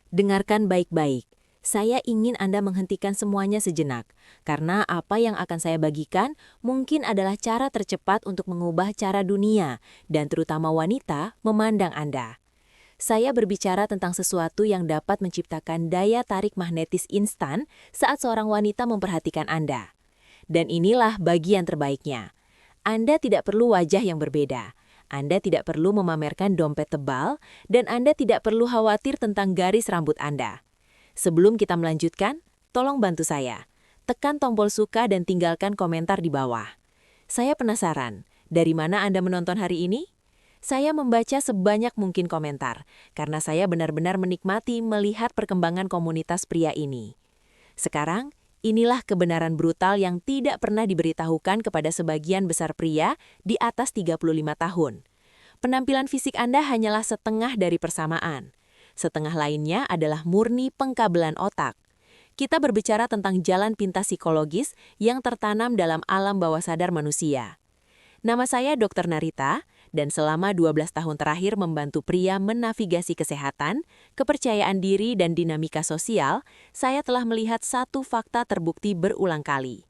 Dengarkan baik-baik. Saya ingin Anda menghentikan semuanya sejenak, karena apa yang akan saya bagikan mungkin adalah cara tercepat untuk mengubah cara dunia, dan terutama wanita, memandang Anda. Saya berbicara tentang sesuatu yang dapat menciptakan daya tarik magnetis instan saat seorang wanita memperhatikan Anda. Dan inilah bagian terbaiknya. Anda tidak perlu wajah yang berbeda. Anda tidak perlu memamerkan dompet tebal, dan Anda tidak perlu khawatir tentang garis rambut Anda. Sebelum kita melanjutkan, tolong bantu saya. Tekan tombol suka dan tinggalkan komentar di bawah. Saya penasaran, dari mana Anda menonton hari ini? Saya membaca sebanyak mungkin komentar, karena saya benar-benar menikmati melihat perkembangan komunitas pria ini. Sekarang, inilah kebenaran brutal yang tidak pernah diberitahukan kepada sebagian besar pria di atas 35 tahun. Penampilan fisik Anda hanyalah setengah dari persamaan. Setengah lainnya adalah murni pengkabelan otak. Kita berbicara tentang jalan pintas psikologis yang tertanam dalam alam bawah sadar manusia. Nama saya Dr. Narita, dan selama 12 tahun terakhir membantu pria menavigasi kesehatan, kepercayaan diri, dan dinamika sosial, saya telah melihat satu fakta terbukti berulang kali.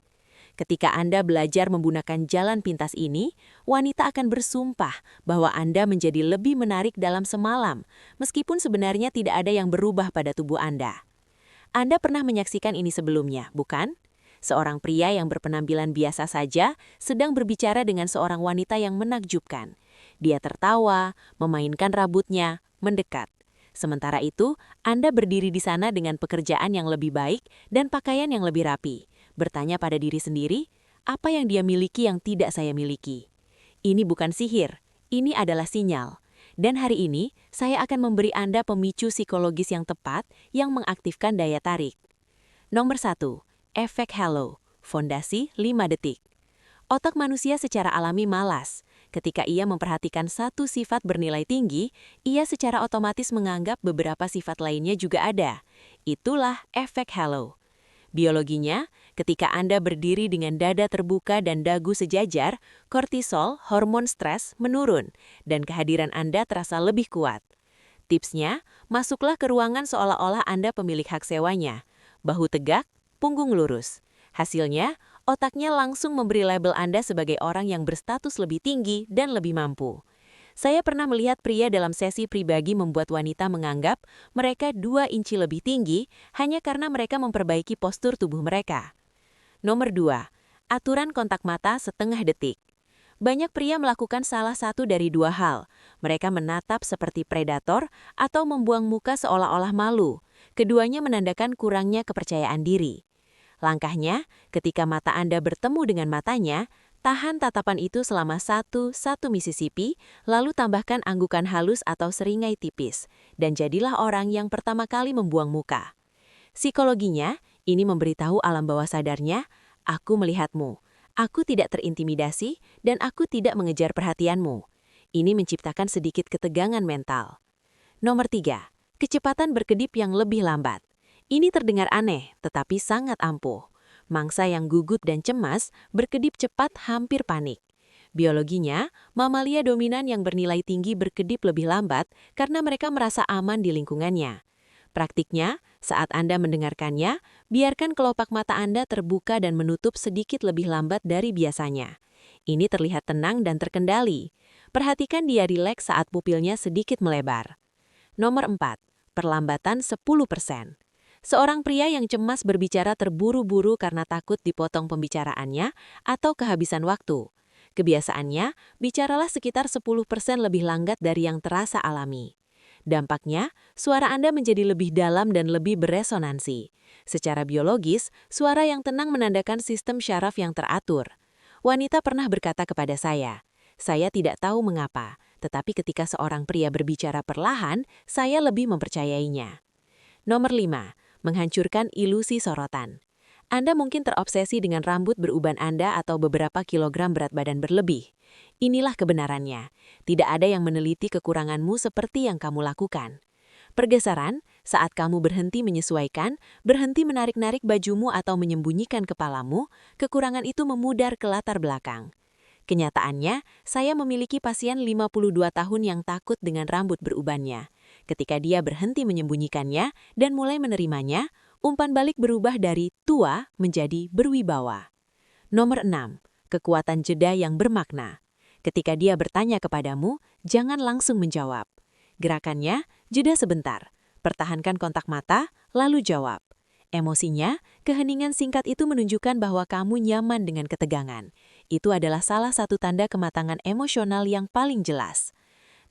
Ketika Anda belajar menggunakan jalan pintas ini, wanita akan bersumpah bahwa Anda menjadi lebih menarik dalam semalam, meskipun sebenarnya tidak ada yang berubah pada tubuh Anda. Anda pernah menyaksikan ini sebelumnya, bukan? Seorang pria yang berpenampilan biasa saja sedang berbicara dengan seorang wanita yang menakjubkan. Dia tertawa, memainkan rambutnya, mendekat. Sementara itu, Anda berdiri di sana dengan pekerjaan yang lebih baik dan pakaian yang lebih rapi. Bertanya pada diri sendiri, apa yang dia miliki yang tidak saya miliki? Ini bukan sihir, ini adalah sinyal. Dan hari ini, saya akan memberi Anda pemicu psikologis yang tepat yang mengaktifkan daya tarik. Nomor 1. Efek halo. Fondasi 5 detik. Otak manusia secara alami malas. Ketika ia memperhatikan satu sifat bernilai tinggi, ia secara otomatis menganggap beberapa sifat lainnya juga ada. Itulah efek halo. Biologinya, ketika Anda berdiri dengan dada terbuka dan dagu sejajar, kortisol, hormon stres, menurun, dan kehadiran Anda terasa lebih kuat. Tipsnya, masuklah ke ruangan seolah-olah Anda pemilik hak sewanya. Bahu tegak, punggung lurus. Hasilnya, otaknya langsung memberi label Anda sebagai orang yang berstatus lebih tinggi dan lebih mampu. Saya pernah melihat pria dalam sesi pribadi membuat wanita menganggap mereka 2 inci lebih tinggi hanya karena mereka memperbaiki postur tubuh mereka. Nomor 2. Aturan kontak mata setengah detik. Banyak pria melakukan salah satu dari dua hal. Mereka menatap seperti predator atau membuang muka seolah-olah malu. Keduanya menandakan kurangnya kepercayaan diri. Langkahnya, ketika mata Anda bertemu dengan matanya, tahan tatapan itu selama 1 Mississippi, lalu tambahkan anggukan halus atau seringai tipis, dan jadilah orang yang pertama kali membuang muka. Psikologinya, ini memberitahu alam bawah sadarnya, aku melihatmu, aku tidak terintimidasi, dan aku tidak mengejar perhatianmu. Ini menciptakan sedikit ketegangan mental. Nomor 3. Kecepatan berkedip yang lebih lambat. Ini terdengar aneh, tetapi sangat ampuh. Mangsa yang gugup dan cemas berkedip cepat hampir panik. Biologinya, mamalia dominan yang bernilai tinggi berkedip lebih lambat karena mereka merasa aman di lingkungannya. Praktiknya, saat Anda mendengarkannya, biarkan kelopak mata Anda terbuka dan menutup sedikit lebih lambat dari biasanya. Ini terlihat tenang dan terkendali. Perhatikan dia rileks saat pupilnya sedikit melebar. Nomor 4. Perlambatan 10%. Seorang pria yang cemas berbicara terburu-buru karena takut dipotong pembicaraannya atau kehabisan waktu. Kebiasaannya, bicaralah sekitar 10% lebih lambat dari yang terasa alami. Dampaknya, suara Anda menjadi lebih dalam dan lebih beresonansi. Secara biologis, suara yang tenang menandakan sistem syaraf yang teratur. Wanita pernah berkata kepada saya tidak tahu mengapa, tetapi ketika seorang pria berbicara perlahan, saya lebih mempercayainya. Nomor 5. Menghancurkan ilusi sorotan. Anda mungkin terobsesi dengan rambut beruban Anda atau beberapa kilogram berat badan berlebih. Inilah kebenarannya. Tidak ada yang meneliti kekuranganmu seperti yang kamu lakukan. Pergeseran, saat kamu berhenti menyesuaikan, berhenti menarik-narik bajumu atau menyembunyikan kepalamu, kekurangan itu memudar ke latar belakang. Kenyataannya, saya memiliki pasien 52 tahun yang takut dengan rambut berubannya. Ketika dia berhenti menyembunyikannya dan mulai menerimanya, umpan balik berubah dari tua menjadi berwibawa. Nomor 6. Kekuatan jeda yang bermakna. Ketika dia bertanya kepadamu, jangan langsung menjawab. Gerakannya, jeda sebentar. Pertahankan kontak mata, lalu jawab. Emosinya, keheningan singkat itu menunjukkan bahwa kamu nyaman dengan ketegangan. Itu adalah salah satu tanda kematangan emosional yang paling jelas.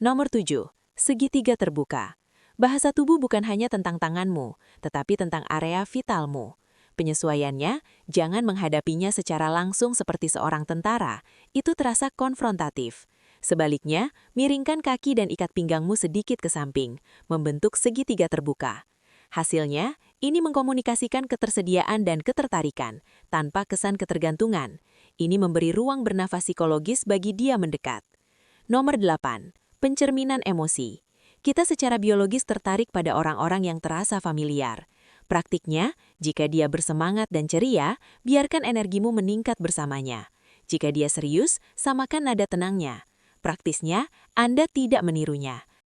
Nomor 7. Segitiga terbuka. Bahasa tubuh bukan hanya tentang tanganmu, tetapi tentang area vitalmu. Penyesuaiannya, jangan menghadapinya secara langsung seperti seorang tentara. Itu terasa konfrontatif. Sebaliknya, miringkan kaki dan ikat pinggangmu sedikit ke samping, membentuk segitiga terbuka. Hasilnya, ini mengkomunikasikan ketersediaan dan ketertarikan, tanpa kesan ketergantungan. Ini memberi ruang bernafas psikologis bagi dia mendekat. Nomor 8. Pencerminan emosi. Kita secara biologis tertarik pada orang-orang yang terasa familiar. Praktiknya, jika dia bersemangat dan ceria, biarkan energimu meningkat bersamanya. Jika dia serius, samakan nada tenangnya. Praktisnya, Anda tidak menirunya.